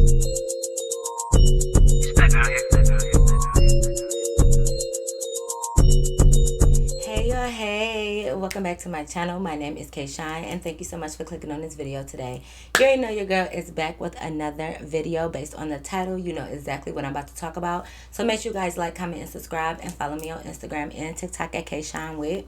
Hey y'all, hey, welcome back to my channel. My name is K Shine and thank you so much for clicking on this video today. You already know your girl is back with another video based on the title. You know exactly what I'm about to talk about. So make sure you guys like, comment, and subscribe, and follow me on Instagram and TikTok at K Shine with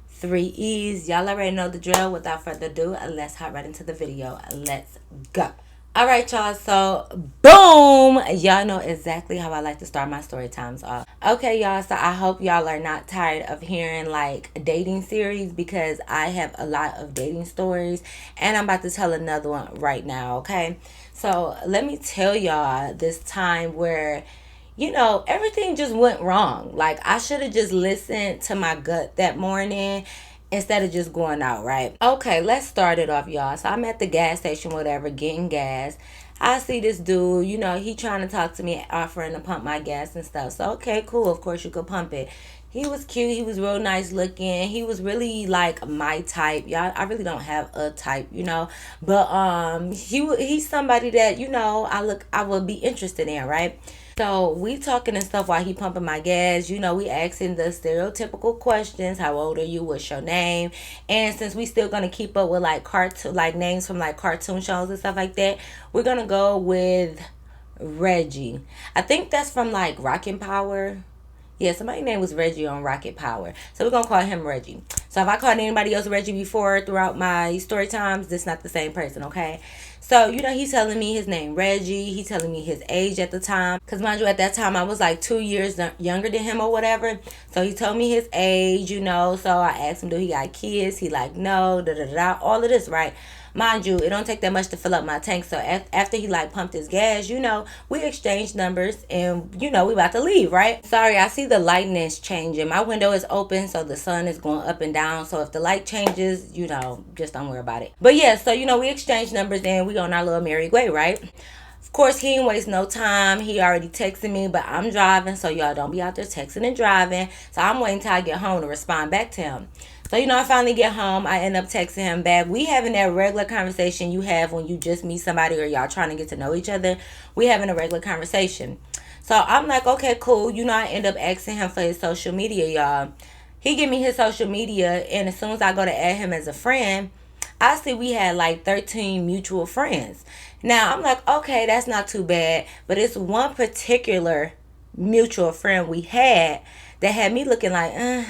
3 E's. Y'all already know the drill. Without further ado, let's hop right into the video. Let's go. All right, y'all, so boom, y'all know exactly how I like to start my story times off. Okay, y'all, so I hope y'all are not tired of hearing like dating series, because I have a lot of dating stories and I'm about to tell another one right now. Okay, so let me tell y'all this time where, you know, everything just went wrong. Like, I should have just listened to my gut that morning instead of just going out, right? Okay, let's start it off, y'all. So I'm at the gas station, whatever, getting gas. I see this dude, you know, he trying to talk to me, offering to pump my gas and stuff. So, okay, cool. Of course, you could pump it. He was cute. He was real nice looking. He was really like my type. Y'all, I really don't have a type, you know. But he's somebody that, you know, I would be interested in, right? So we talking and stuff while he pumping my gas. You know, we asking the stereotypical questions. How old are you? What's your name? And since we still gonna keep up with like names from like cartoon shows and stuff like that, we're gonna go with Reggie. I think that's from like Rockin' Power. Yeah, somebody's name was Reggie on Rocket Power. So we're going to call him Reggie. So if I called anybody else Reggie before throughout my story times, this is not the same person, okay? So, you know, he's telling me his name, Reggie. He's telling me his age at the time. Because, mind you, at that time, I was like 2 years younger than him or whatever. So he told me his age, you know. So I asked him, do he got kids? He like, no, da-da-da, all of this, right? Mind you, it don't take that much to fill up my tank. So after he like pumped his gas, you know, we exchanged numbers and, you know, we about to leave, right? Sorry, I see the lighting is changing. My window is open, so the sun is going up and down. So if the light changes, you know, just don't worry about it. But yeah, so, you know, we exchanged numbers and we on our little merry way, right? Of course, he ain't waste no time. He already texted me, but I'm driving, so y'all don't be out there texting and driving. So I'm waiting till I get home to respond back to him. So, you know, I finally get home. I end up texting him back. We having that regular conversation you have when you just meet somebody or y'all trying to get to know each other. We having a regular conversation. So I'm like, okay, cool. You know, I end up asking him for his social media, y'all. He give me his social media, and as soon as I go to add him as a friend, I see we had like 13 mutual friends. Now, I'm like, okay, that's not too bad. But it's one particular mutual friend we had that had me looking like,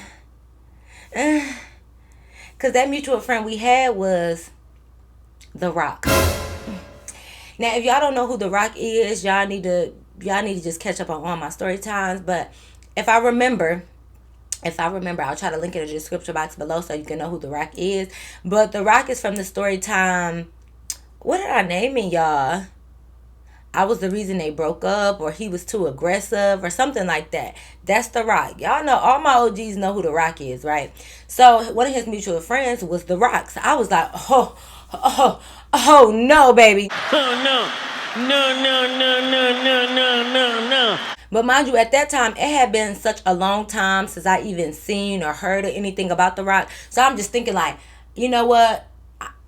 because that mutual friend we had was The Rock. Now, if y'all don't know who The Rock is, y'all need to just catch up on all my story times. But if I remember, I'll try to link it in the description box below so you can know who The Rock is. But The Rock is from the Storytime. What did I name it, y'all? I was the reason they broke up, or he was too aggressive, or something like that. That's The Rock. Y'all know, all my OGs know who The Rock is, right? So one of his mutual friends was The Rock. So I was like, oh no, baby. Oh no. No. But mind you, at that time, it had been such a long time since I even seen or heard of anything about The Rock. So I'm just thinking like, you know what?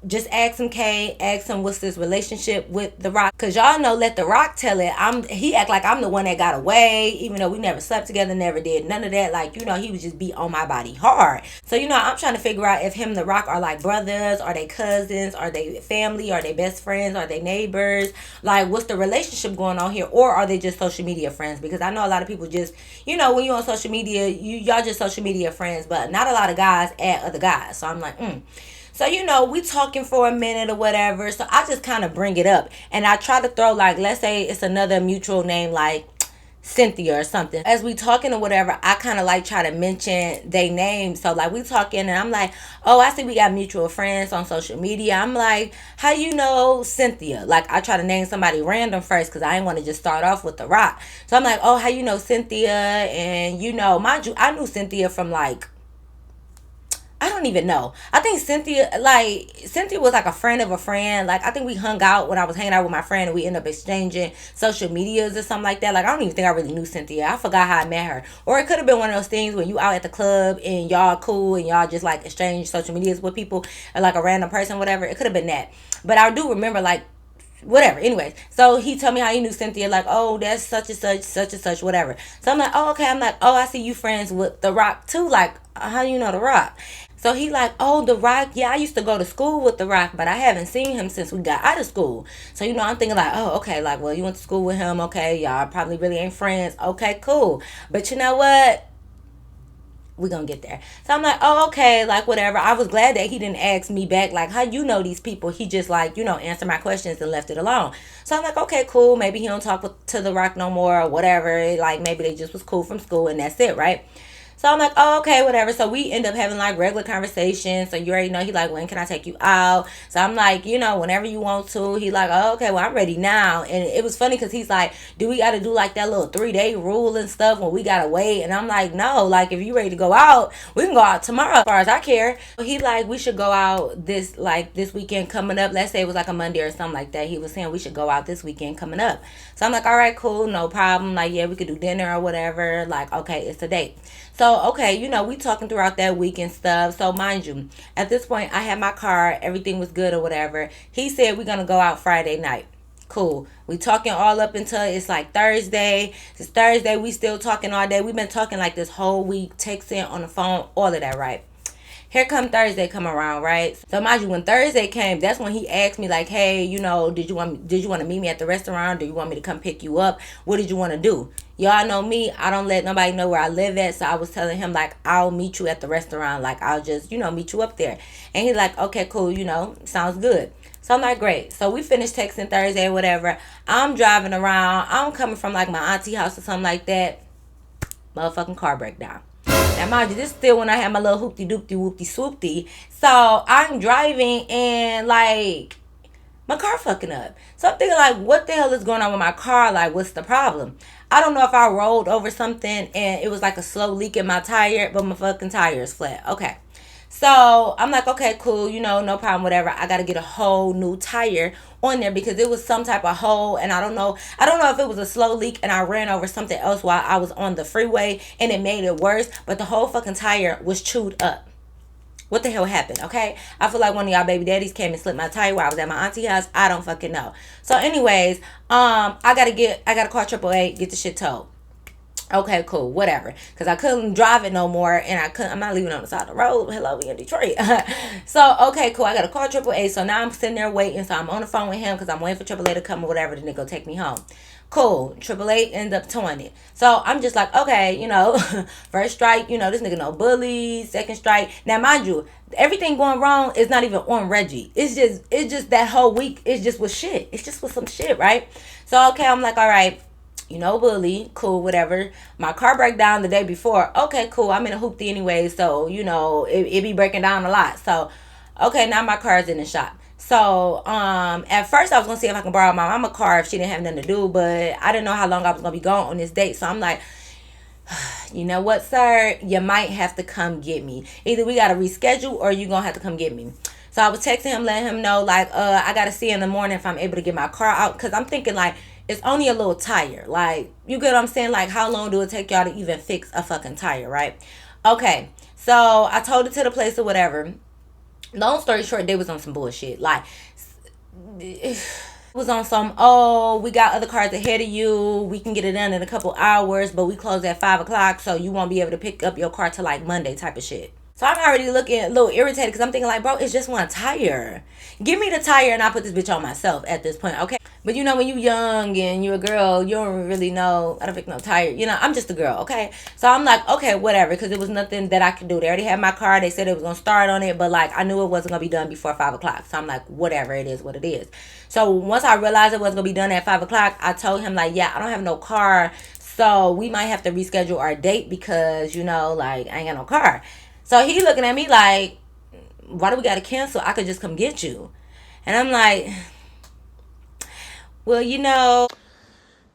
Just ask him, Kay. Ask him what's his relationship with The Rock. Because y'all know, let The Rock tell it. He act like I'm the one that got away. Even though we never slept together, never did none of that. Like, you know, he would just be on my body hard. So, you know, I'm trying to figure out if him and The Rock are like brothers. Are they cousins? Are they family? Are they best friends? Are they neighbors? Like, what's the relationship going on here? Or are they just social media friends? Because I know a lot of people just, you know, when you're on social media, y'all just social media friends. But not a lot of guys add other guys. So I'm like, So, you know, we talking for a minute or whatever. So I just kind of bring it up. And I try to throw, like, let's say it's another mutual name like Cynthia or something. As we talking or whatever, I kind of like try to mention their name. So, like, we talking and I'm like, oh, I see we got mutual friends on social media. I'm like, how you know Cynthia? Like, I try to name somebody random first because I didn't want to just start off with The Rock. So I'm like, oh, how you know Cynthia? And, you know, mind you, I knew Cynthia from like, I don't even know. I think Cynthia was like a friend of a friend. Like, I think we hung out when I was hanging out with my friend and we ended up exchanging social medias or something like that. Like, I don't even think I really knew Cynthia. I forgot how I met her. Or it could have been one of those things when you out at the club and y'all cool and y'all just like exchange social medias with people or like a random person, whatever. It could have been that. But I do remember like whatever. Anyways, so he told me how he knew Cynthia, like, oh, that's such and such, whatever. So I'm like, oh, okay. I'm like, oh, I see you friends with The Rock too. Like, how you know The Rock? So he like, oh, The Rock, yeah, I used to go to school with The Rock, but I haven't seen him since we got out of school. So, you know, I'm thinking like, oh, okay, like, well, you went to school with him, okay, y'all probably really ain't friends. Okay, cool. But you know what? We gonna get there. So I'm like, oh, okay, like whatever. I was glad that he didn't ask me back, like, how you know these people? He just like, you know, answered my questions and left it alone. So I'm like, okay, cool. Maybe he don't talk to The Rock no more or whatever. Like maybe they just was cool from school and that's it, right? So I'm like, oh, okay, whatever. So we end up having like regular conversations. So you already know he like, when can I take you out? So I'm like, you know, whenever you want to. He like, oh, okay, well, I'm ready now. And it was funny because he's like, do we got to do like that little 3-day rule and stuff when we got to wait? And I'm like, no, like if you ready to go out, we can go out tomorrow as far as I care. He like, we should go out this weekend coming up. Let's say it was like a Monday or something like that. He was saying we should go out this weekend coming up. So I'm like, all right, cool, no problem. Like, yeah, we could do dinner or whatever. Like, okay, it's a date. So, okay, you know, we talking throughout that week and stuff. So, mind you, at this point, I had my car. Everything was good or whatever. He said we're going to go out Friday night. Cool. We talking all up until it's like Thursday. It's Thursday. We still talking all day. We've been talking like this whole week, texting on the phone, all of that, right? Here come Thursday come around, right? So mind you, when Thursday came, that's when he asked me like, hey, you know, did you want to meet me at the restaurant? Do you want me to come pick you up? What did you want to do? Y'all know me, I don't let nobody know where I live at. So I was telling him like, I'll meet you at the restaurant. Like I'll just, you know, meet you up there. And he's like, okay, cool, you know, sounds good. So I'm like, great. So we finished texting Thursday or whatever. I'm driving around. I'm coming from like my auntie house or something like that. Motherfucking car breakdown. Now, mind you, this is still when I had my little hoopty doopty whoopty swoopty. So I'm driving and like my car fucking up. So I'm thinking like, what the hell is going on with my car? Like, what's the problem? I don't know if I rolled over something and it was like a slow leak in my tire, but my fucking tire is flat. Okay. So I'm like, okay, cool, you know, no problem, whatever. I gotta get a whole new tire on there because it was some type of hole, and I don't know if it was a slow leak and I ran over something else while I was on the freeway and it made it worse, but the whole fucking tire was chewed up. What the hell happened? Okay, I feel like one of y'all baby daddies came and slipped my tire while I was at my auntie house. I don't fucking know. So anyways, I gotta call AAA, get the shit towed. Okay, cool, whatever. Because I couldn't drive it no more, and I'm not leaving on the side of the road. Hello, we in Detroit. So, okay, cool. I got to call AAA. So now I'm sitting there waiting. So I'm on the phone with him because I'm waiting for AAA to come or whatever. Then they go take me home. Cool. AAA end up towing it. So I'm just like, okay, you know, first strike, you know, this nigga no bully. Second strike. Now, mind you, everything going wrong is not even on Reggie. It's just that whole week. It's just with shit. It's just with some shit, right? So, okay, I'm like, all right. You know, bully, cool, whatever. My car broke down the day before. Okay, cool. I'm in a hoopty anyway, so, you know, it be breaking down a lot. So, okay, now my car's in the shop. So, at first I was going to see if I can borrow my mama car if she didn't have nothing to do, but I didn't know how long I was going to be gone on this date. So, I'm like, you know what, sir? You might have to come get me. Either we got to reschedule or you going to have to come get me. So, I was texting him, letting him know, like, I got to see in the morning if I'm able to get my car out. Because I'm thinking, like, it's only a little tire. Like, you get what I'm saying? Like, how long do it take y'all to even fix a fucking tire, right? Okay. So, I told it to the place or whatever. Long story short, they was on some bullshit. Like, it was on some, oh, we got other cars ahead of you. We can get it done in a couple hours, but we close at 5 o'clock, so you won't be able to pick up your car till, like, Monday type of shit. So I'm already looking a little irritated because I'm thinking like, bro, it's just one tire. Give me the tire and I'll put this bitch on myself at this point, okay? But you know, when you young and you're a girl, you don't really know, I don't think no tire. You know, I'm just a girl, okay? So I'm like, okay, whatever, because there was nothing that I could do. They already had my car. They said it was going to start on it, but like I knew it wasn't going to be done before 5 o'clock. So I'm like, whatever, it is what it is. So once I realized it wasn't going to be done at 5 o'clock, I told him like, yeah, I don't have no car. So we might have to reschedule our date because, you know, like I ain't got no car. So he looking at me like, why do we got to cancel? I could just come get you. And I'm like, well, you know,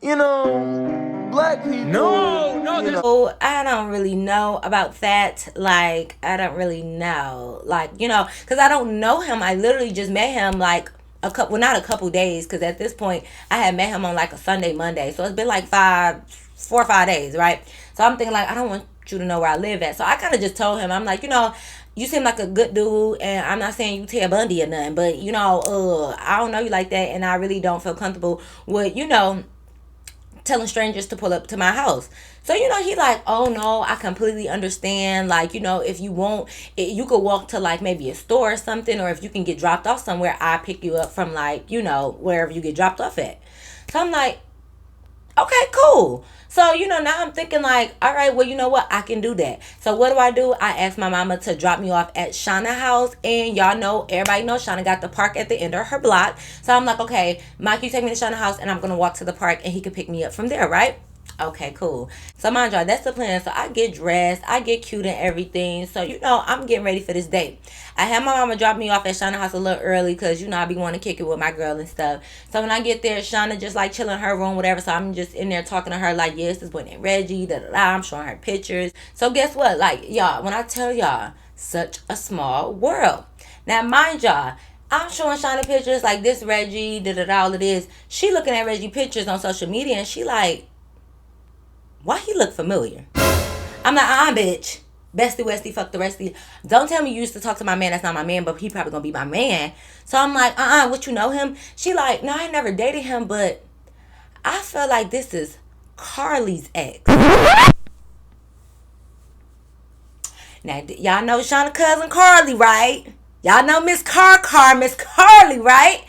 black people. No, I don't really know about that. Like, I don't really know. Like, you know, because I don't know him. I literally just met him like not a couple days. Because at this point, I had met him on like a Sunday, Monday. So it's been like 4 or 5 days, right? So I'm thinking like, I don't want you to know where I live at. So I kind of just told him, I'm like, you know, you seem like a good dude, and I'm not saying you Ted Bundy or nothing, but you know, I don't know you like that, and I really don't feel comfortable with, you know, telling strangers to pull up to my house. So, you know, he like, oh no, I completely understand. Like, you know, if you won't, you could walk to like maybe a store or something, or if you can get dropped off somewhere, I pick you up from like, you know, wherever you get dropped off at. So I'm like, okay, cool. So, you know, now I'm thinking like, all right, well, you know what? I can do that. So what do? I asked my mama to drop me off at Shauna house. And y'all know, everybody knows Shauna got the park at the end of her block. So I'm like, okay, Mike, you take me to Shauna house and I'm going to walk to the park and he can pick me up from there, right? Okay, cool. So mind y'all, that's the plan. So I get dressed, I get cute and everything. So, you know, I'm getting ready for this date. I had my mama drop me off at Shauna house a little early because, you know, I be wanting to kick it with my girl and stuff. So when I get there, Shauna just like chilling in her room, whatever. So I'm just in there talking to her like, yes, this boy named Reggie, da da da. I'm showing her pictures. So guess what? Like, y'all, when I tell y'all, such a small world. Now, mind y'all, I'm showing Shauna pictures like this Reggie, da da da, all of this. She looking at Reggie pictures on social media and she like, why he look familiar? I'm like, bitch. Bestie Westie, fuck the restie. Don't tell me you used to talk to my man. That's not my man, but he probably gonna be my man. So I'm like, what, you know him? She like, no, I never dated him, but I feel like this is Carly's ex. Now, y'all know Shauna's cousin Carly, right? Y'all know Miss Miss Carly, right?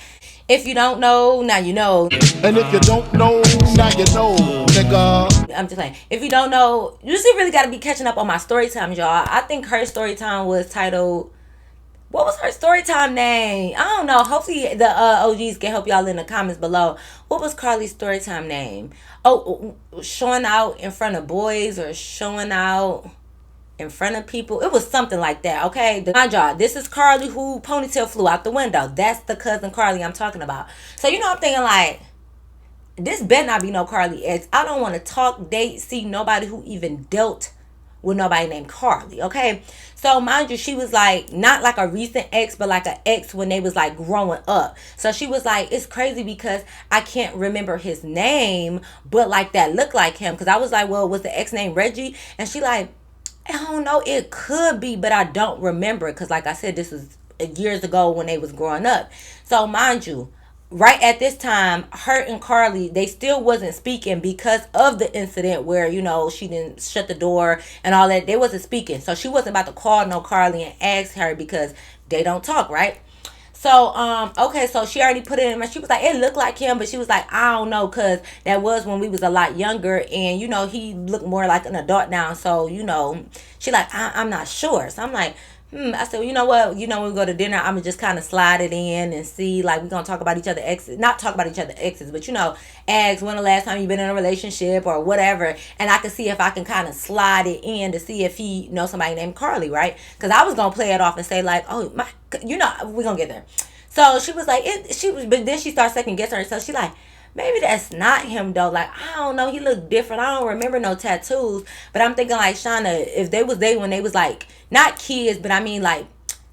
If you don't know, now you know. And if you don't know, now you know, nigga. I'm just saying, if you don't know, you just really got to be catching up on my story times, y'all. I think her story time was titled, what was her story time name? I don't know. Hopefully the OGs can help y'all in the comments below. What was Carly's story time name? Oh, showing out in front of boys or showing out in front of people. It was something like that, okay? Mind y'all, this is Carly who ponytail flew out the window. That's the cousin Carly I'm talking about. So, you know, I'm thinking like, this better not be no Carly ex. I don't want to talk, date, see nobody who even dealt with nobody named Carly, okay? So mind you, she was like, not like a recent ex, but like an ex when they was like growing up. So she was like, it's crazy because I can't remember his name, but like that looked like him. Because I was like, well, was the ex name Reggie? And she like, I don't know, it could be, but I don't remember it. Because like I said, this was years ago when they was growing up. So mind you, right at this time, her and Carly, they still wasn't speaking because of the incident where, you know, she didn't shut the door and all that. They wasn't speaking. So she wasn't about to call no Carly and ask her because they don't talk, right? So, okay, so she already put it in. She was like, it looked like him, but she was like, I don't know, because that was when we was a lot younger, and, you know, he looked more like an adult now. So, you know, she like, I'm not sure. So I'm like, I said, well, you know what? You know, when we go to dinner, I'm going to just kind of slide it in and see, like, we're going to talk about each other exes. Not talk about each other exes, but, you know, ask when the last time you've been in a relationship or whatever. And I can see if I can kind of slide it in to see if he knows somebody named Carly, right? Because I was going to play it off and say, like, oh, my, you know, we're going to get there. So she was like, but then she started second guessing herself. She like, maybe that's not him though. Like, I don't know. He looked different. I don't remember no tattoos. But I'm thinking like, Shauna, if they was dating when they was like, not kids, but I mean like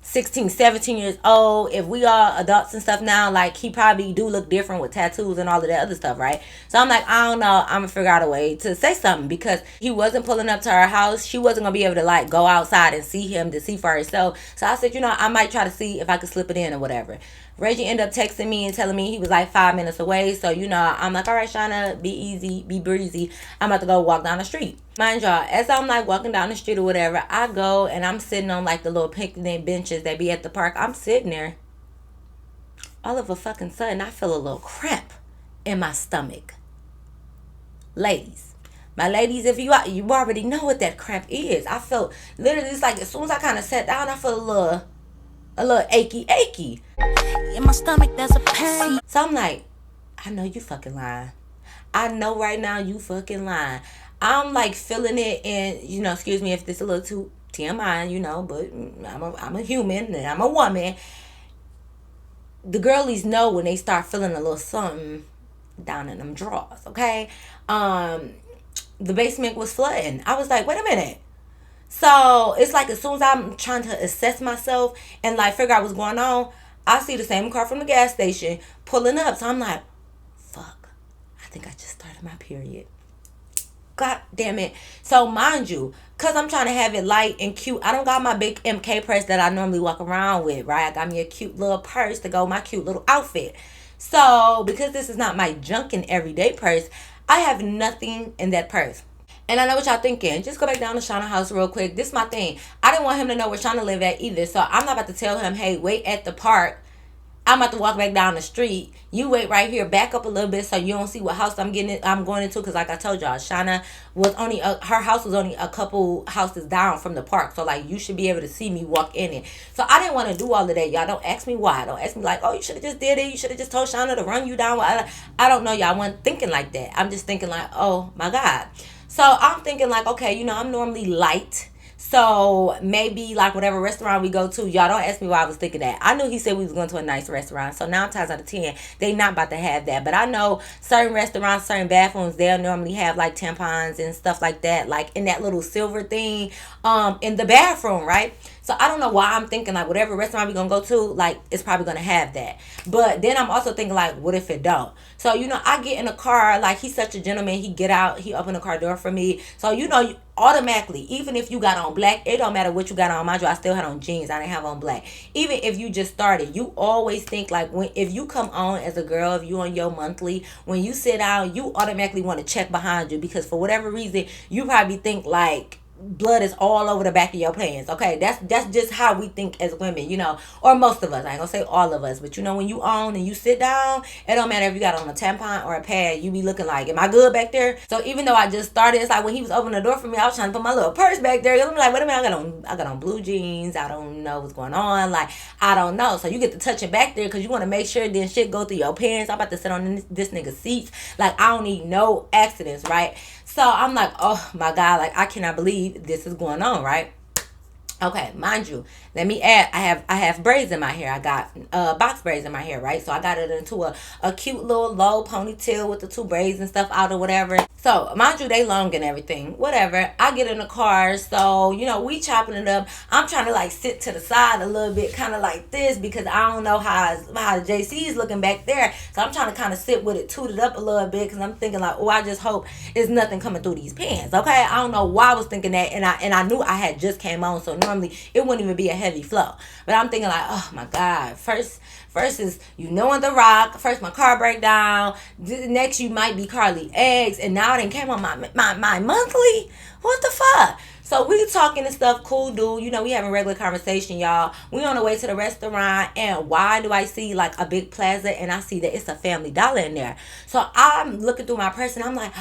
16, 17 years old, if we are adults and stuff now, like he probably do look different with tattoos and all of that other stuff, right? So I'm like, I don't know, I'm gonna figure out a way to say something because he wasn't pulling up to our house. She wasn't gonna be able to like go outside and see him to see for herself. So I said, you know, I might try to see if I could slip it in or whatever. Reggie ended up texting me and telling me he was like 5 minutes away. So, you know, I'm like, all right, Shauna, be easy, be breezy. I'm about to go walk down the street. Mind y'all, as I'm like walking down the street or whatever, I go and I'm sitting on like the little picnic benches that be at the park. I'm sitting there. All of a fucking sudden, I feel a little cramp in my stomach. Ladies. My ladies, if you already know what that cramp is. I felt literally, it's like as soon as I kind of sat down, I felt a little achy. In my stomach, there's a pain. So I'm like, I know you fucking lying. I know right now you fucking lying. I'm like feeling it, and you know, excuse me if this is a little too TMI, you know, but I'm a human and I'm a woman. The girlies know when they start feeling a little something down in them drawers, okay? The basement was flooding. I was like, wait a minute. So it's like as soon as I'm trying to assess myself and like figure out what's going on, I see the same car from the gas station pulling up. So I'm like, fuck, I think I just started my period. God damn it. So mind you, Cause I'm trying to have it light and cute. I don't got my big MK purse that I normally walk around with, right? I got me a cute little purse to go with my cute little outfit. So because this is not my junk and everyday purse, I have nothing in that purse. And I know what y'all thinking. Just go back down to Shauna's house real quick. This is my thing. I didn't want him to know where Shauna live at either. So I'm not about to tell him, hey, wait at the park. I'm about to walk back down the street. You wait right here, back up a little bit so you don't see what house I'm going into. Because like I told y'all, Shauna was only her house was only a couple houses down from the park. So like you should be able to see me walk in it. So I didn't want to do all of that, y'all. Don't ask me why. Don't ask me like, oh, you should have just did it. You should have just told Shauna to run you down. I don't know, y'all. I wasn't thinking like that. I'm just thinking like, oh my God. So I'm thinking like, okay, I'm normally light. So maybe like whatever restaurant we go to, y'all don't ask me why I was thinking that. I knew he said we was going to a nice restaurant. So 9 times out of 10, they not about to have that. But I know certain restaurants, certain bathrooms, they'll normally have like tampons and stuff like that, like in that little silver thing, in the bathroom, right? So I don't know why I'm thinking like whatever restaurant we gonna go to, like it's probably gonna have that. But then I'm also thinking like, what if it don't? So I get in a car, like he's such a gentleman. He get out, he open the car door for me. So automatically, even if you got on black, it don't matter what you got on. Mind you, I still had on jeans. I didn't have on black. Even if you just started, you always think like if you come on as a girl, if you on your monthly, when you sit down, you automatically want to check behind you because for whatever reason, you probably think like blood is all over the back of your pants. Okay, that's just how we think as women, or most of us. I ain't gonna say all of us, but when you own and you sit down, it don't matter if you got on a tampon or a pad, you be looking like, am I good back there? So even though I just started, it's like when he was opening the door for me, I was trying to put my little purse back there. I'm like, wait a minute, I got on blue jeans. I don't know what's going on. Like I don't know. So you get to touching back there because you want to make sure then shit go through your pants. I'm about to sit on this nigga's seats. Like I don't need no accidents, right? So I'm like, oh my God, like I cannot believe this is going on, right? Okay, mind you, let me add, I have braids in my hair. I got box braids in my hair, right? So I got it into a cute little low ponytail with the two braids and stuff out or whatever. So mind you, they long and everything. Whatever. I get in the car, so we chopping it up. I'm trying to like sit to the side a little bit, kind of like this, because I don't know how the JC is looking back there. So I'm trying to kind of sit with it, toot it up a little bit, because I'm thinking like, oh, I just hope there's nothing coming through these pants. Okay, I don't know why I was thinking that, and I knew I had just came on, so normally it wouldn't even be a heavy flow. But I'm thinking like, oh my God, first is on the rock. First my car break down. Next you might be Carly eggs, and now it done came on my monthly. What the fuck? So we talking and stuff, cool dude. We having regular conversation, y'all. We on the way to the restaurant, and why do I see like a big plaza and I see that it's a Family Dollar in there? So I'm looking through my purse and I'm like,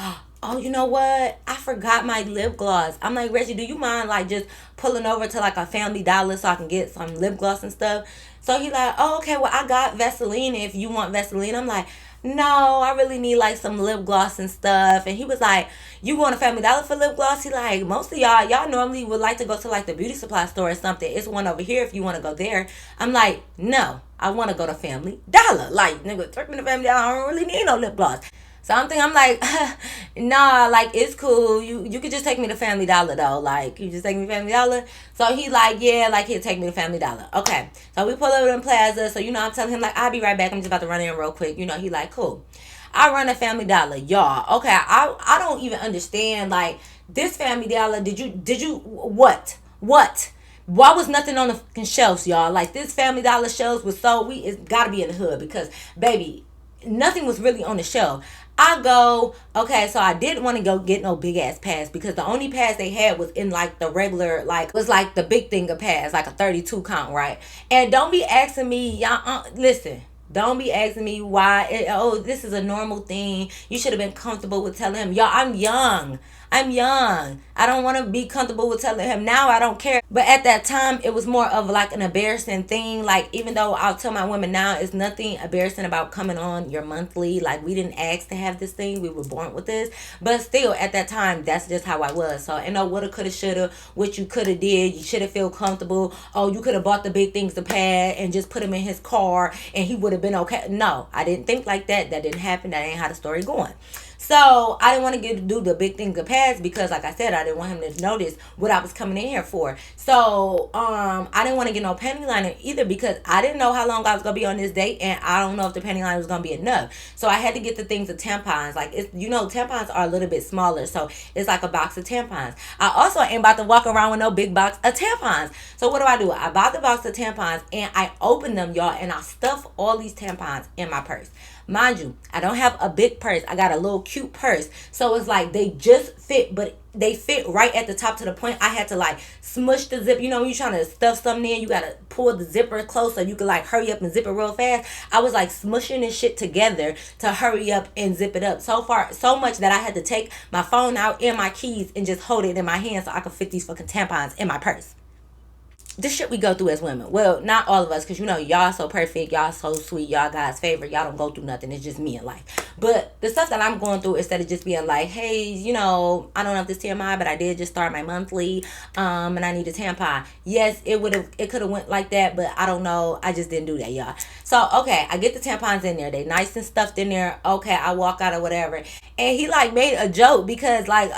oh, you know what? I forgot my lip gloss. I'm like, Reggie, do you mind like just pulling over to like a Family Dollar so I can get some lip gloss and stuff? So he like, oh, okay, well, I got Vaseline if you want Vaseline. I'm like, no, I really need like some lip gloss and stuff. And he was like, you going to Family Dollar for lip gloss? He like, most of y'all normally would like to go to like the beauty supply store or something. It's one over here if you want to go there. I'm like, no, I want to go to Family Dollar. Like, nigga, take me to Family Dollar. I don't really need no lip gloss. So I'm like, nah, like it's cool. You could just take me to Family Dollar though. Like you just take me to Family Dollar. So he like, yeah, like he'll take me to Family Dollar. Okay. So we pull over in Plaza. So I'm telling him like I'll be right back. I'm just about to run in real quick. He like, cool. I run a Family Dollar, y'all. Okay, I don't even understand like this Family Dollar. Did you what? Why was nothing on the fucking shelves, y'all? Like this Family Dollar shelves was it's gotta be in the hood because baby, nothing was really on the shelf. I go, okay, so I didn't want to go get no big ass pass because the only pass they had was in like the regular, like, was like the big thing of pass, like a 32 count, right? And don't be asking me, y'all, listen. Don't be asking me why. This is a normal thing. You should have been comfortable with telling him. Y'all, I'm young. I don't want to be comfortable with telling him. Now I don't care. But at that time, it was more of like an embarrassing thing. Like, even though I'll tell my women now, it's nothing embarrassing about coming on your monthly. Like, we didn't ask to have this thing. We were born with this. But still, at that time, that's just how I was. So, woulda, coulda, shoulda, what you coulda did. You shoulda feel comfortable. Oh, you coulda bought the big things to pad and just put him in his car and he would have been okay. No, I didn't think like that. That didn't happen. That ain't how the story going. So I didn't want to do the big thing to pass because, like I said, I didn't want him to notice what I was coming in here for. So, I didn't want to get no panty liner either because I didn't know how long I was gonna be on this date, and I don't know if the panty liner was gonna be enough. So I had to get the things of tampons. Like, it's, tampons are a little bit smaller, so it's like a box of tampons. I also ain't about to walk around with no big box of tampons. So what do? I bought the box of tampons and I opened them, y'all, and I stuffed all these tampons in my purse. Mind you, I don't have a big purse. I got a little cute purse. So it's like they just fit, but they fit right at the top to the point I had to like smush the zip. When you're trying to stuff something in, you gotta pull the zipper close so you can like hurry up and zip it real fast. I was like smushing this shit together to hurry up and zip it up. So much that I had to take my phone out and my keys and just hold it in my hand so I could fit these fucking tampons in my purse. This shit we go through as women. Well, not all of us, because y'all so perfect, y'all so sweet, y'all God's favorite, y'all don't go through nothing. It's just me in life. But the stuff that I'm going through, instead of just being like, hey, I don't know if this TMI, but I did just start my monthly, and I need a tampon. Yes, it could have went like that, but I don't know. I just didn't do that, y'all. So okay, I get the tampons in there. They nice and stuffed in there. Okay, I walk out or whatever, and he like made a joke because like.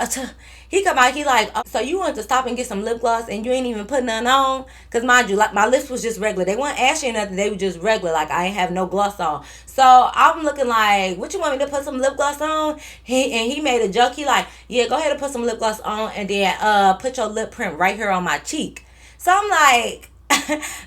He come out, he like, oh, so you want to stop and get some lip gloss and you ain't even put none on? Because mind you, like my lips was just regular. They weren't ashy or nothing. They were just regular. Like I ain't have no gloss on. So I'm looking like, what you want me to put some lip gloss on? He made a joke. He like, yeah, go ahead and put some lip gloss on and then put your lip print right here on my cheek. So I'm like,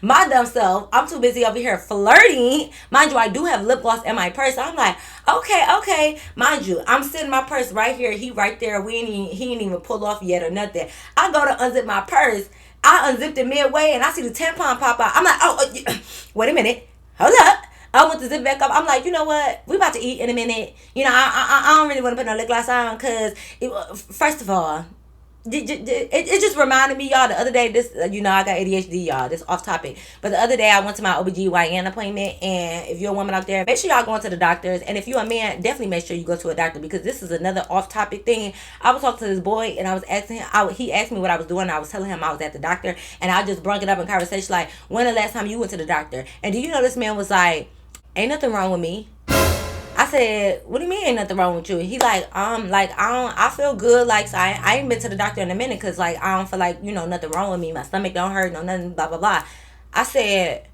my dumb self, I'm too busy over here flirting. Mind you, I do have lip gloss in my purse. I'm like, okay. Mind you, I'm sitting my purse right here. He right there. He ain't even pull off yet or nothing. I go to unzip my purse. I unzipped it midway and I see the tampon pop out. I'm like, wait a minute. Hold up. I went to zip back up. I'm like, you know what? We about to eat in a minute. I don't really want to put no lip gloss on because, first of all, it just reminded me, y'all, the other day, this, I got ADHD, y'all, this off topic, but the other day I went to my OBGYN appointment, and if you're a woman out there, make sure y'all going to the doctors, and if you're a man, definitely make sure you go to a doctor, because this is another off topic thing. I was talking to this boy, and I was asking him, he asked me what I was doing, and I was telling him I was at the doctor, and I just brought it up in conversation, like, when the last time you went to the doctor? And do you know this man was like, ain't nothing wrong with me. I said, what do you mean ain't nothing wrong with you? He like I feel good. Like, so I ain't been to the doctor in a minute because, like, I don't feel like, nothing wrong with me. My stomach don't hurt, no nothing, blah, blah, blah. I said,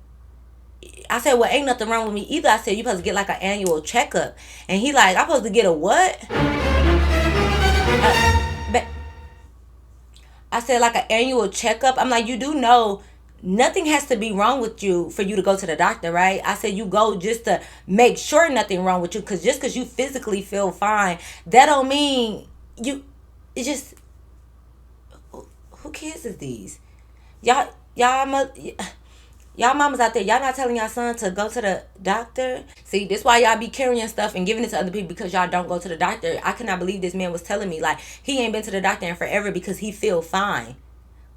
well, ain't nothing wrong with me either. I said, you supposed to get, like, an annual checkup. And he like, I'm supposed to get a what? I said, like, an annual checkup? I'm like, you do know nothing has to be wrong with you for you to go to the doctor, right? I said you go just to make sure nothing wrong with you, because just because you physically feel fine, that don't mean you. It just, who kids is these? Y'all mamas out there, y'all not telling y'all son to go to the doctor? See, this why y'all be carrying stuff and giving it to other people, because y'all don't go to the doctor. I cannot believe this man was telling me like he ain't been to the doctor in forever because he feel fine.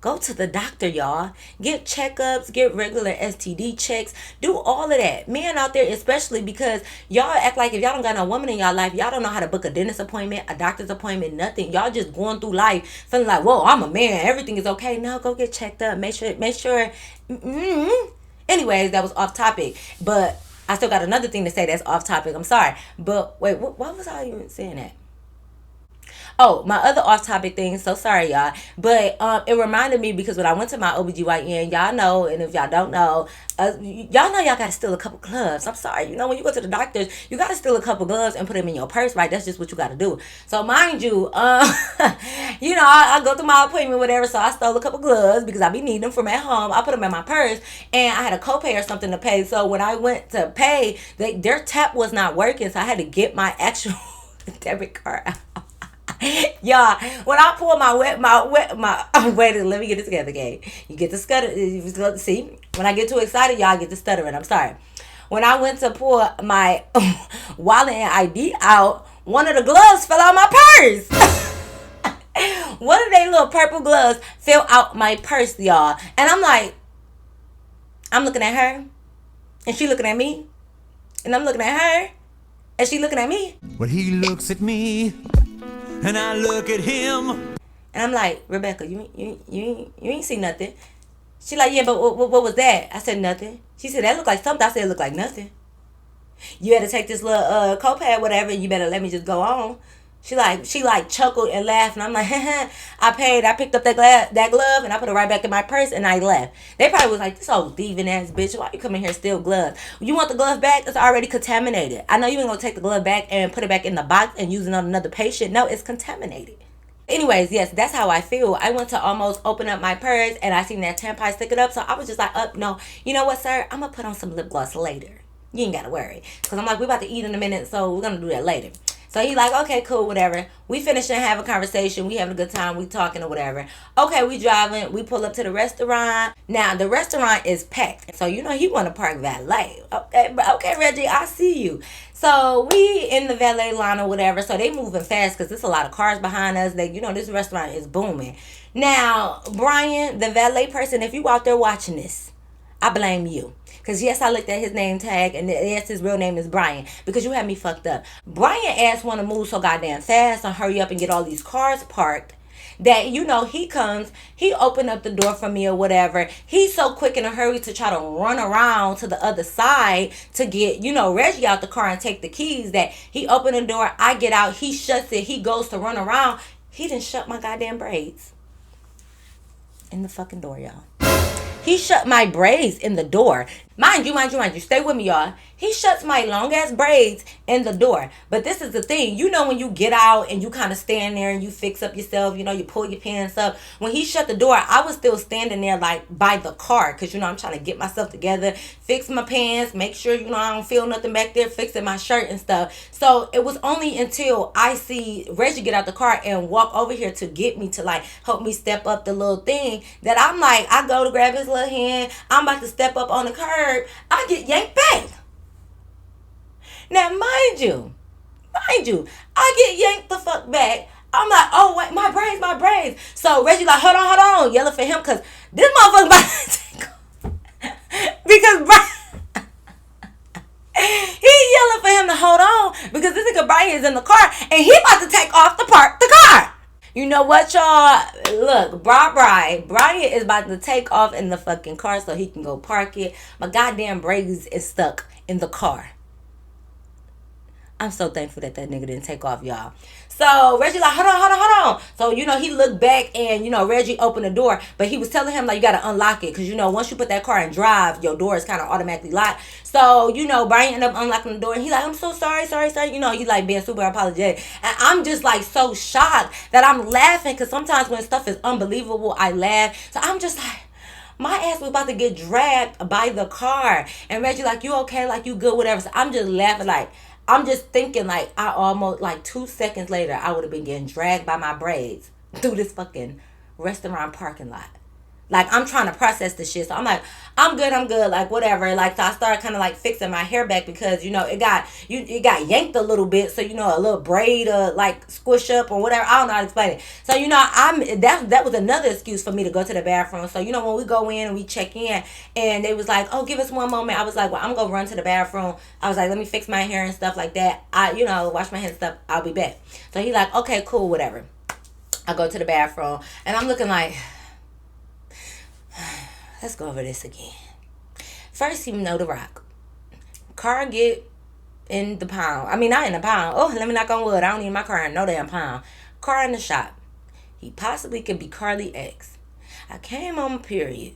Go to the doctor, y'all. Get checkups, get regular STD checks, do all of that. Men out there especially, because y'all act like if y'all don't got no woman in y'all life, y'all don't know how to book a dentist appointment, a doctor's appointment, nothing. Y'all just going through life feeling like, whoa, I'm a man, everything is okay. No, go get checked up. Make sure. Anyways, that was off topic. But I still got another thing to say that's off topic. I'm sorry. But wait, what was I even saying that? Oh, my other off-topic thing, so sorry, y'all. But it reminded me because when I went to my OBGYN, y'all know, and if y'all don't know, y'all know y'all got to steal a couple gloves. I'm sorry. When you go to the doctors, you got to steal a couple gloves and put them in your purse, right? That's just what you got to do. So mind you, I go through my appointment, whatever, so I stole a couple gloves because I be needing them from at home. I put them in my purse, and I had a copay or something to pay. So when I went to pay, their tap was not working, so I had to get my actual debit card out. Y'all, when I pull my wait, let me get this together, okay? You get the stutter. See, when I get too excited, y'all get the stuttering. I'm sorry. When I went to pull my wallet and ID out, one of the gloves fell out my purse. One of they little purple gloves fell out my purse, y'all. And I'm like, I'm looking at her, and she looking at me, and I'm looking at her, and she looking at me. Well, he looks at me, and I look at him. And I'm like, Rebecca, you ain't see nothing. She like, yeah, but what was that? I said, nothing. She said, that looked like something. I said, it looked like nothing. You had to take this little copay or whatever, and you better let me just go on. She like chuckled and laughed, and I'm like, I paid. I picked up that glove, and I put it right back in my purse, and I left. They probably was like, this old thieving ass bitch, why you come in here steal gloves? You want the glove back? It's already contaminated. I know you ain't gonna take the glove back and put it back in the box and use it on another patient. No, it's contaminated. Anyways, yes, that's how I feel. I went to almost open up my purse, and I seen that tampon sticking up, so I was just like, no, you know what, sir? I'm gonna put on some lip gloss later. You ain't gotta worry, because I'm like, we about to eat in a minute, so we're gonna do that later. So he like, okay, cool, whatever. We finish and have a conversation. We having a good time. We talking or whatever. Okay, we driving. We pull up to the restaurant. Now, the restaurant is packed. So, you know, he want to park valet. Okay, Reggie, I see you. So, we in the valet line or whatever. So, they moving fast because there's a lot of cars behind us. They, you know, this restaurant is booming. Now, Brian, the valet person, if you out there watching this, I blame you. Because yes, I looked at his name tag, and yes, his real name is Brian. Because you had me fucked up. Brian ass want to move so goddamn fast and hurry up and get all these cars parked that, you know, he comes, he opened up the door for me or whatever. He's so quick in a hurry to try to run around to the other side to get, you know, Reggie out the car and take the keys, that he opened the door, I get out, he shuts it, he goes to run around. He didn't shut my goddamn braids in the fucking door, y'all. He shut my braids in the door. Mind you, stay with me, y'all. He shuts my long ass braids in the door. But this is the thing. You know, when you get out and you kind of stand there and you fix up yourself, you know, you pull your pants up. When he shut the door, I was still standing there like by the car. Because, you know, I'm trying to get myself together, fix my pants, make sure, you know, I don't feel nothing back there, fixing my shirt and stuff. So it was only until I see Reggie get out the car and walk over here to get me, to like help me step up the little thing, that I'm like, I go to grab his little hand. I'm about to step up on the curb. I get yanked back. Now, mind you, I get yanked the fuck back. I'm like, oh, wait, my braids. So Reggie like, hold on, yelling for him, because this motherfucker about to take off. Because Brian, he yelling for him to hold on, because this nigga Brian is in the car, and he about to take off to park the car. You know what, y'all? Look, Brian is about to take off in the fucking car so he can go park it. My goddamn braids is stuck in the car. I'm so thankful that nigga didn't take off, y'all. So Reggie like, hold on. So, you know, he looked back and, you know, Reggie opened the door. But he was telling him, like, you got to unlock it. Because, you know, once you put that car in drive, your door is kind of automatically locked. So, you know, Brian ended up unlocking the door. And he like, I'm so sorry. You know, he like being super apologetic. And I'm just like so shocked that I'm laughing. Because sometimes when stuff is unbelievable, I laugh. So I'm just like, my ass was about to get dragged by the car. And Reggie like, you okay? Like, you good? Whatever. So I'm just laughing like, I'm just thinking like, I almost, like 2 seconds later, I would have been getting dragged by my braids through this fucking restaurant parking lot. Like, I'm trying to process this shit. So I'm like, I'm good, like, whatever. Like, so I started kind of like fixing my hair back because, you know, it got yanked a little bit. So, you know, a little braid like squish up or whatever. I don't know how to explain it. So, you know, that was another excuse for me to go to the bathroom. So, you know, when we go in and we check in and they was like, oh, give us one moment. I was like, well, I'm going to run to the bathroom. I was like, let me fix my hair and stuff like that. You know, wash my hands and stuff. I'll be back. So he like, okay, cool, whatever. I go to the bathroom and I'm looking like, let's go over this again. First, you know, the rock. Car get in the pound. I mean, not in the pound. Oh, let me knock on wood. I don't need my car in no damn pound. Car in the shop. He possibly could be Carly X. I came on my period.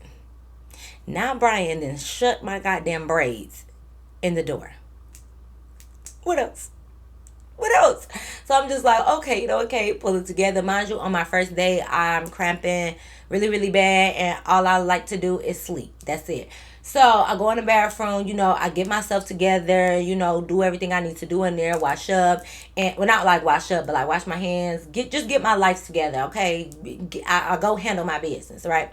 Now Brian then shut my goddamn braids in the door. What else? So I'm just like, okay, you know, okay, pull it together. Mind you, on my first day, I'm cramping really, really bad. And all I like to do is sleep. That's it. So I go in the bathroom, you know, I get myself together, you know, do everything I need to do in there, wash up. And, well, not like wash up, but like wash my hands. Just get my life together, okay? I go handle my business, right?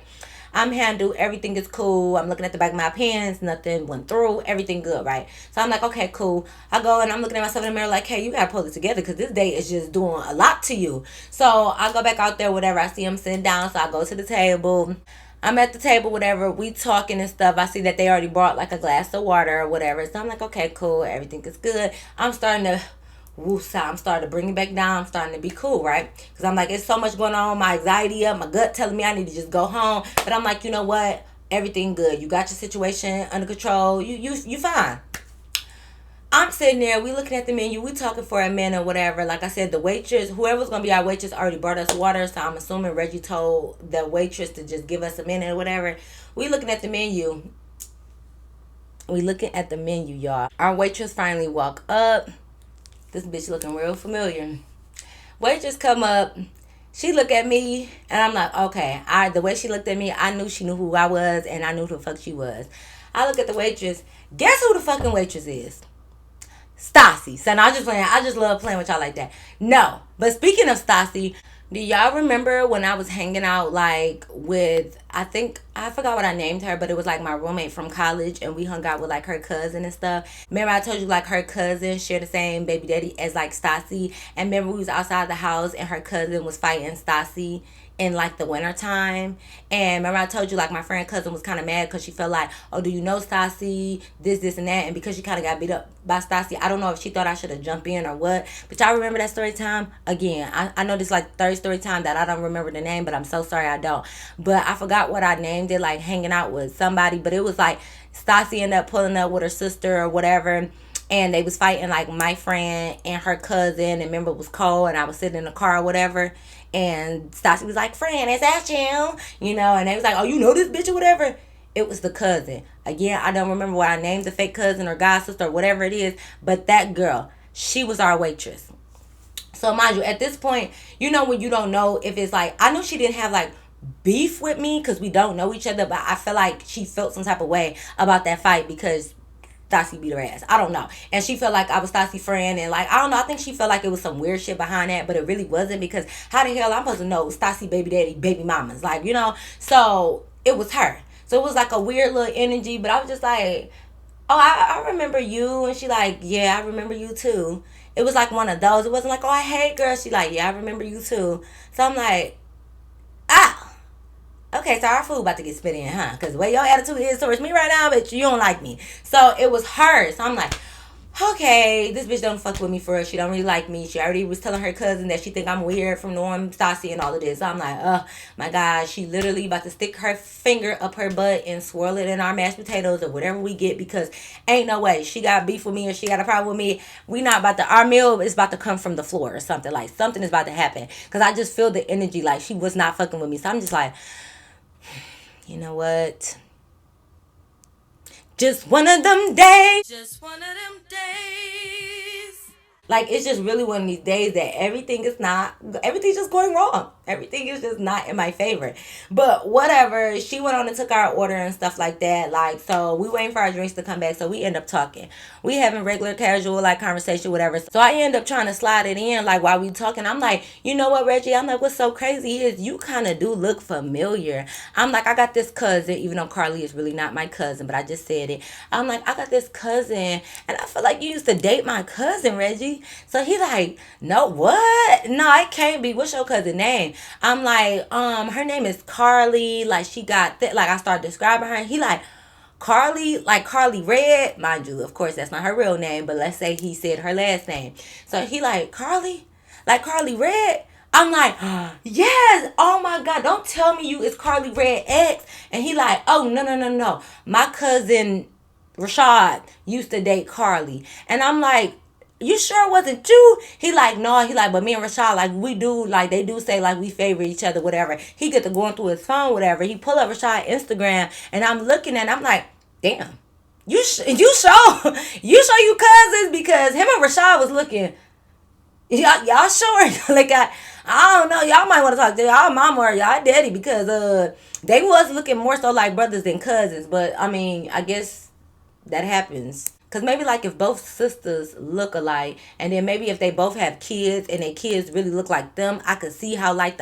I'm handled. Everything is cool. I'm looking at the back of my pants. Nothing went through. Everything good, right? So I'm like, okay, cool. I go and I'm looking at myself in the mirror like, hey, you got to pull it together because this day is just doing a lot to you. So I go back out there, whatever. I see him sitting down. So I go to the table. I'm at the table, whatever. We talking and stuff. I see that they already brought like a glass of water or whatever. So I'm like, okay, cool. Everything is good. I'm starting to woosah. I'm starting to bring it back down. I'm starting to be cool, right? Because I'm like, it's so much going on. My anxiety up. My gut telling me I need to just go home. But I'm like, you know what? Everything good. You got your situation under control. You fine. I'm sitting there, we looking at the menu, we talking for a minute or whatever. Like I said, the waitress, whoever's gonna be our waitress already brought us water, so I'm assuming Reggie told the waitress to just give us a minute or whatever. We looking at the menu. We looking at the menu, y'all. Our waitress finally walk up. This bitch looking real familiar. Waitress come up. She look at me, and I'm like, okay. The way she looked at me, I knew she knew who I was, and I knew who the fuck she was. I look at the waitress. Guess who the fucking waitress is? Stassi. So now I just love playing with y'all like that. No. But speaking of Stassi, do y'all remember when I was hanging out like with, I forgot what I named her, but it was like my roommate from college, and we hung out with like her cousin and stuff. Remember I told you like her cousin shared the same baby daddy as like Stassi, and remember we was outside the house and her cousin was fighting Stassi in like the winter time. And remember I told you like my friend cousin was kind of mad because she felt like, oh, do you know Stassi, this and that, and because she kind of got beat up by Stassi, I don't know if she thought I should have jumped in or what. But y'all remember that story time? Again, I know this like third story time that I don't remember the name, but I'm so sorry I don't. But I forgot what I named it, like hanging out with somebody, but it was like Stassi ended up pulling up with her sister or whatever, and they was fighting like my friend and her cousin, and remember it was cold and I was sitting in the car or whatever, and Stassi was like, friend, is that you? You know, and they was like, oh, you know this bitch or whatever. It was the cousin. Again, I don't remember what I named the fake cousin or god sister or whatever it is, but that girl, she was our waitress. So mind you, at this point, you know when you don't know if it's like, I know she didn't have like beef with me because we don't know each other, but I feel like she felt some type of way about that fight because Stassi beat her ass. I don't know. And she felt like I was Stassi's friend, and like, I don't know, I think she felt like it was some weird shit behind that, but it really wasn't, because how the hell I'm supposed to know Stassi baby daddy, baby mamas? Like, you know? So it was her. So it was like a weird little energy, but I was just like, oh, I remember you. And she like, yeah, I remember you too. It was like one of those. It wasn't like, oh, I hate girls. She like, yeah, I remember you too. So I'm like, ah. Okay, so our food about to get spit in, huh? Because the way your attitude is towards me right now, bitch, you don't like me. So it was her. So I'm like, okay, this bitch don't fuck with me for real. She don't really like me. She already was telling her cousin that she think I'm weird from knowing Stassi and all of this. So I'm like, oh my God, she literally about to stick her finger up her butt and swirl it in our mashed potatoes or whatever we get, because ain't no way she got beef with me or she got a problem with me. We not about to, our meal is about to come from the floor or something. Like something is about to happen, because I just feel the energy like she was not fucking with me. So I'm just like, you know what? Just one of them days. Just one of them days. Like, it's just really one of these days that everything's just going wrong. Everything is just not in my favor. But whatever, she went on and took our order and stuff like that. Like, so we waiting for our drinks to come back. So we end up talking. We having regular, casual, like, conversation, whatever. So I end up trying to slide it in, like, while we talking. I'm like, you know what, Reggie? I'm like, what's so crazy is you kind of do look familiar. I'm like, I got this cousin, even though Carly is really not my cousin, but I just said it. I'm like, I got this cousin, and I feel like you used to date my cousin, Reggie. So he like, no, what? No, it can't be. What's your cousin name? I'm like, her name is Carly. Like, she got like, I started describing her, and he like, Carly, like Carly Red, mind you, of course that's not her real name, but let's say he said her last name. So he like, Carly, like Carly Red. I'm like, yes, oh my God, don't tell me you is Carly Red X. And he like, oh, no. My cousin Rashad used to date Carly. And I'm like, you sure it wasn't you? He like, no. He like, but me and Rashad, like, we do, like, they do say, like, we favor each other, whatever. He get to going through his phone, whatever. He pull up Rashad Instagram, and I'm looking at it, I'm like, damn. You show you cousins, because him and Rashad was looking, y'all sure? Like, I don't know. Y'all might want to talk to y'all mama or y'all daddy, because they was looking more so like brothers than cousins. But, I mean, I guess that happens. Because maybe, like, if both sisters look alike, and then maybe if they both have kids and their kids really look like them, I could see how, like,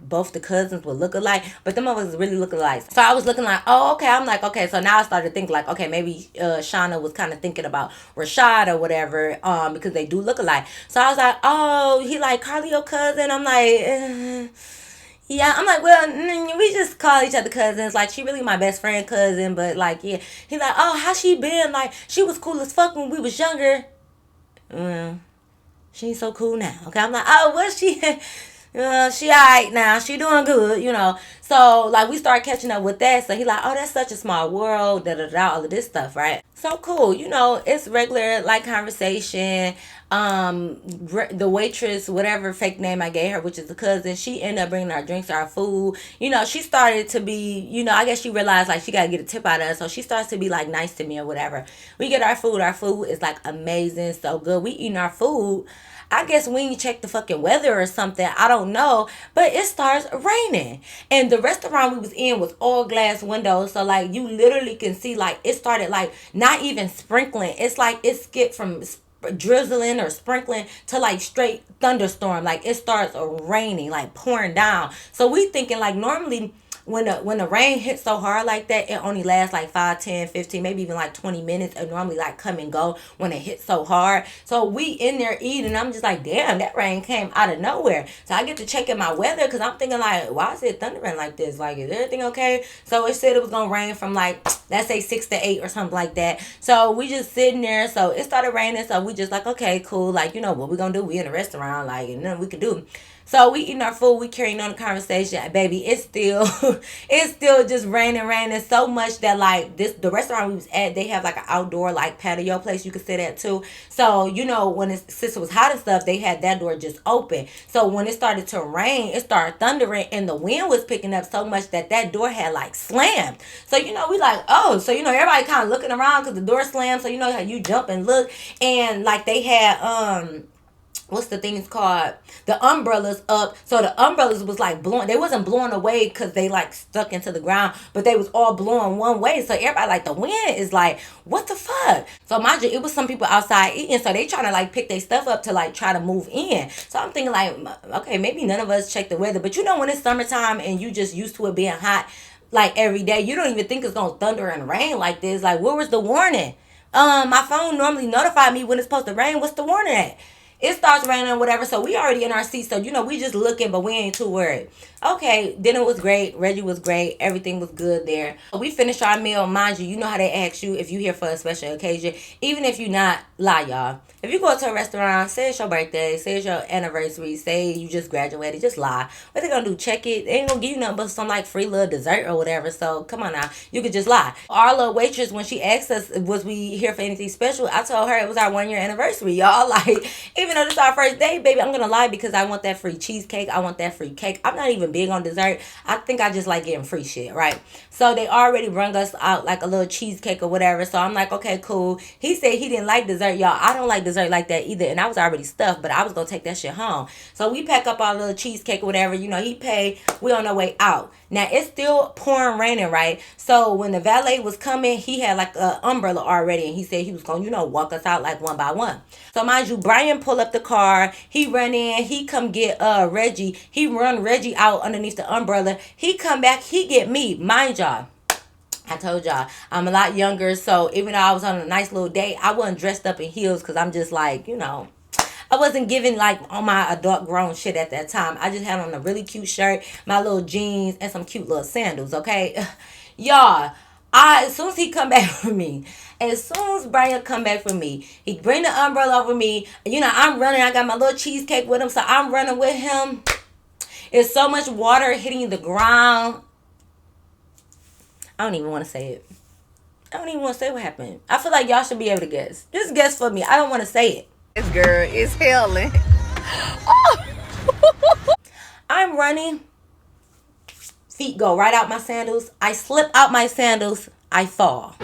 both the cousins would look alike. But them of us really look alike. So I was looking like, oh, okay. I'm like, okay. So now I started to think like, okay, maybe Shauna was kind of thinking about Rashad or whatever, because they do look alike. So I was like, oh, he like Carly, your cousin? I'm like, yeah, I'm like, well, we just call each other cousins. Like, she really my best friend cousin, but, like, yeah. He like, oh, how she been? Like, she was cool as fuck when we was younger. Well, she ain't so cool now. Okay, I'm like, oh, what's she? She alright now. She doing good, you know. So like we start catching up with that. So he like, oh, that's such a small world. Da da da. All of this stuff, right? So cool. You know, it's regular like conversation. The waitress, whatever fake name I gave her, which is the cousin, she ended up bringing our drinks, our food. You know, she started to be, you know, I guess she realized like she gotta get a tip out of us, so she starts to be like nice to me or whatever. We get our food. Our food is like amazing, so good. We eating our food. I guess we ain't check the fucking weather or something. I don't know. But it starts raining. And the restaurant we was in was all glass windows. So like you literally can see like it started like not even sprinkling. It's like it skipped from drizzling or sprinkling to like straight thunderstorm. Like it starts raining, like pouring down. So we thinking like normally when the rain hits so hard like that, it only lasts like 5, 10, 15, maybe even like 20 minutes. It normally like come and go when it hits so hard. So we in there eating. I'm just like, damn, that rain came out of nowhere. So I get to checking my weather because I'm thinking like, why is it thundering like this? Like, is everything okay? So it said it was gonna rain from like, let's say 6 to 8 or something like that. So we just sitting there. So it started raining. So we just like, okay, cool. Like, you know what we gonna do? We in a restaurant, like, and nothing we could do. So we eating our food, we carrying on the conversation. Baby, it's still it's still just raining so much that like the restaurant we was at, they have like an outdoor like patio place you could sit at too. So, you know, since it was hot and stuff, they had that door just open. So when it started to rain, it started thundering and the wind was picking up so much that door had like slammed. So, you know, we like, oh, so you know, everybody kind of looking around because the door slammed. So you know how you jump and look, and like they had what's the things called, the umbrellas up. So the umbrellas was like blowing, they wasn't blowing away because they like stuck into the ground, but they was all blowing one way. So everybody like, the wind is like, what the fuck? So mind you, it was some people outside eating, so they trying to like pick their stuff up to like try to move in. So I'm thinking like, okay, maybe none of us check the weather, but you know when it's summertime and you just used to it being hot like every day, you don't even think it's gonna thunder and rain like this. Like, where was the warning? My phone normally notified me when it's supposed to rain. What's the warning at? It starts raining or whatever, so we already in our seats, so you know we just looking, but we ain't too worried. Okay, dinner was great, Reggie was great, everything was good there. We finished our meal. Mind you, you know how they ask you if you here for a special occasion. Even if you not, lie, y'all. If you go to a restaurant, say it's your birthday, say it's your anniversary, say you just graduated, just lie. What they gonna do? Check it. They ain't gonna give you nothing but some like free little dessert or whatever. So come on now, you could just lie. Our little waitress, when she asked us was we here for anything special, I told her it was our 1 year anniversary, y'all. Like, even though this is our first day, baby, I'm gonna lie because I want that free cheesecake. I want that free cake. I'm not even big on dessert. I think I just like getting free shit, right? So they already brung us out like a little cheesecake or whatever. So I'm like, okay, cool. He said he didn't like dessert, y'all. I don't like dessert like that either, and I was already stuffed, but I was gonna take that shit home. So we pack up our little cheesecake or whatever, you know, he paid. We on our way out. Now it's still pouring raining, right? So when the valet was coming, he had like an umbrella already, and he said he was gonna, you know, walk us out like one by one. So mind you, Brian pull up the car, he run in, he come get Reggie, he run Reggie out underneath the umbrella, he come back, he get me. Mind y'all, I told y'all, I'm a lot younger, so even though I was on a nice little date, I wasn't dressed up in heels because I'm just like, you know, I wasn't giving like on my adult grown shit at that time. I just had on a really cute shirt, my little jeans, and some cute little sandals, okay? Y'all, as soon as he come back for me, as soon as Brian come back for me, he bring the umbrella over me. You know, I'm running. I got my little cheesecake with him, so I'm running with him. It's so much water hitting the ground. I don't even want to say it. I don't even want to say what happened. I feel like y'all should be able to guess. Just guess for me. I don't want to say it. This girl is hailing. I'm running. Feet go right out my sandals. I slip out my sandals. I fall.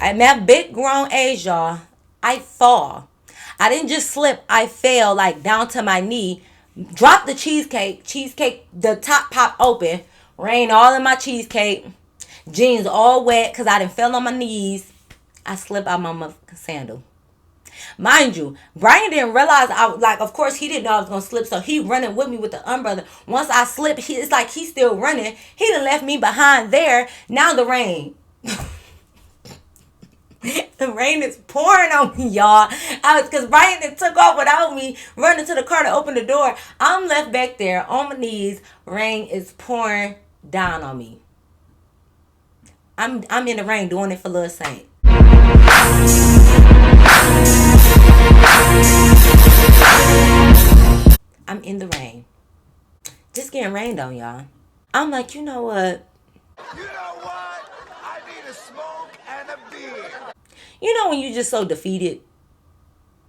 At that big grown age, y'all, I fall. I didn't just slip. I fell like down to my knee. Dropped the cheesecake. Cheesecake, the top pop open. Rain all in my cheesecake. Jeans all wet because I done fell on my knees. I slip out my motherfucking sandal. Mind you, Brian didn't realize of course he didn't know I was gonna slip, so he running with me with the umbrella. Once I slip, it's like he's still running. He done left me behind there. Now the rain. The rain is pouring on me, y'all. Because Brian then took off without me, running to the car to open the door. I'm left back there on my knees. Rain is pouring down on me. I'm in the rain doing it for Lil Saint. rained on y'all. I'm like, you know what? You know what? I need a smoke and a beer. You know when you just so defeated?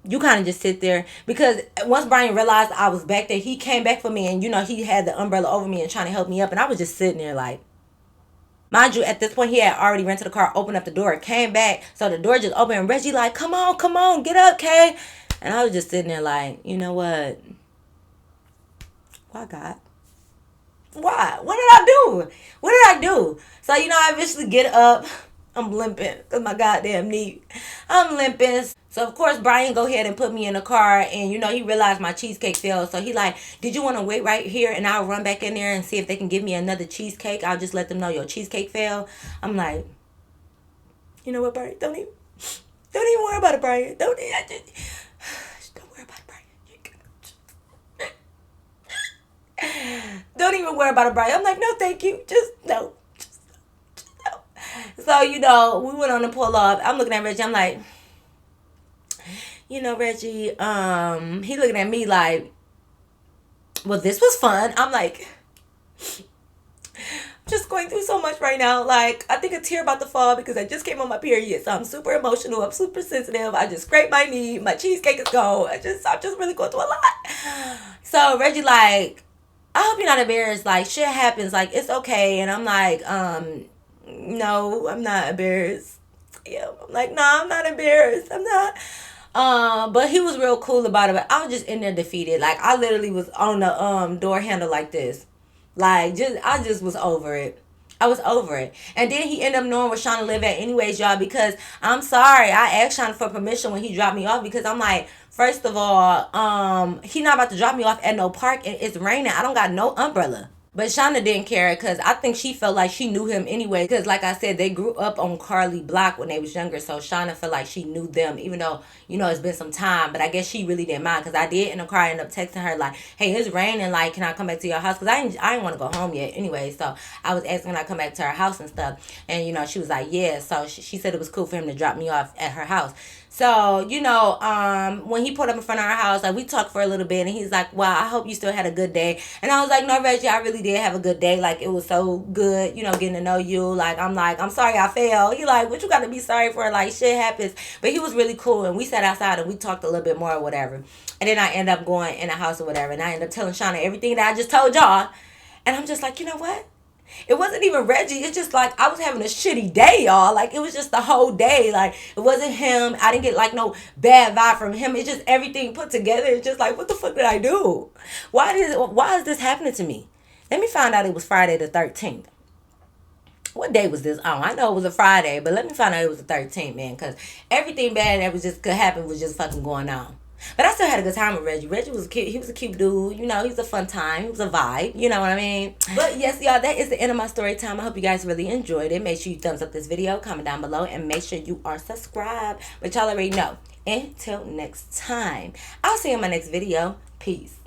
You kind of just sit there. Because once Brian realized I was back there, he came back for me. And, you know, he had the umbrella over me and trying to help me up. And I was just sitting there like... Mind you, at this point, he had already rented the car, opened up the door, came back. So the door just opened. And Reggie like, come on, get up, Kay. And I was just sitting there like, you know what? Why, God? Why? What did I do? What did I do? So, you know, I eventually get up. I'm limping because my goddamn knee. I'm limping. So, of course, Brian go ahead and put me in the car. And, you know, he realized my cheesecake failed. So, he like, did you want to wait right here? And I'll run back in there and see if they can give me another cheesecake. I'll just let them know your cheesecake failed. I'm like, you know what, Brian? Don't even worry about it, Brian. Don't worry about it, Brian. Don't even worry about it, Brian. I'm like, no, thank you. Just no. So, you know, we went on the pull up. I'm looking at Reggie. I'm like, you know, Reggie, he looking at me like, well, this was fun. I'm like, just going through so much right now. Like, I think a tear about to fall because I just came on my period. So I'm super emotional. I'm super sensitive. I just scraped my knee. My cheesecake is gone. I'm just really going through a lot. So Reggie like, I hope you're not embarrassed. Like, shit happens. Like, it's okay. And I'm like, no, I'm not embarrassed. Yeah, I'm like, no, I'm not embarrassed. I'm not. But he was real cool about it. But I was just in there defeated. Like, I literally was on the door handle like this. Like, I just was over it. I was over it. And then he ended up knowing where Shauna lived at anyways, y'all, because I'm sorry. I asked Shauna for permission when he dropped me off because I'm like, first of all, he not about to drop me off at no park and it's raining. I don't got no umbrella. But Shauna didn't care because I think she felt like she knew him anyway. Because like I said, they grew up on Carly Block when they was younger. So Shauna felt like she knew them, even though, you know, it's been some time. But I guess she really didn't mind because I did in the car end up texting her like, hey, it's raining. Like, can I come back to your house? Because I didn't want to go home yet anyway. So I was asking, can I come back to her house and stuff? And, you know, she was like, yeah. So she said it was cool for him to drop me off at her house. So, you know, when he pulled up in front of our house, like, we talked for a little bit, and he's like, wow, I hope you still had a good day. And I was like, no, Reggie, I really did have a good day. Like, it was so good, you know, getting to know you. Like, I'm sorry I failed. He like, what you got to be sorry for? Like, shit happens. But he was really cool, and we sat outside, and we talked a little bit more or whatever. And then I end up going in the house or whatever, and I end up telling Shauna everything that I just told y'all. And I'm just like, you know what? It wasn't even Reggie. It's just like I was having a shitty day, y'all. Like, it was just the whole day. Like, it wasn't him. I didn't get like no bad vibe from him. It's just everything put together. It's just like, what the fuck did I do? Why is this happening to me? Let me find out it was Friday the 13th. What day was this? Oh, I know it was a Friday, but let me find out it was the 13th, man. Because everything bad that was just could happen was just fucking going on. But I still had a good time with Reggie. Reggie was cute. He was a cute dude. You know, he was a fun time. He was a vibe. You know what I mean? But yes, y'all, that is the end of my story time. I hope you guys really enjoyed it. Make sure you thumbs up this video, comment down below, and make sure you are subscribed. But y'all already know. Until next time, I'll see you in my next video. Peace.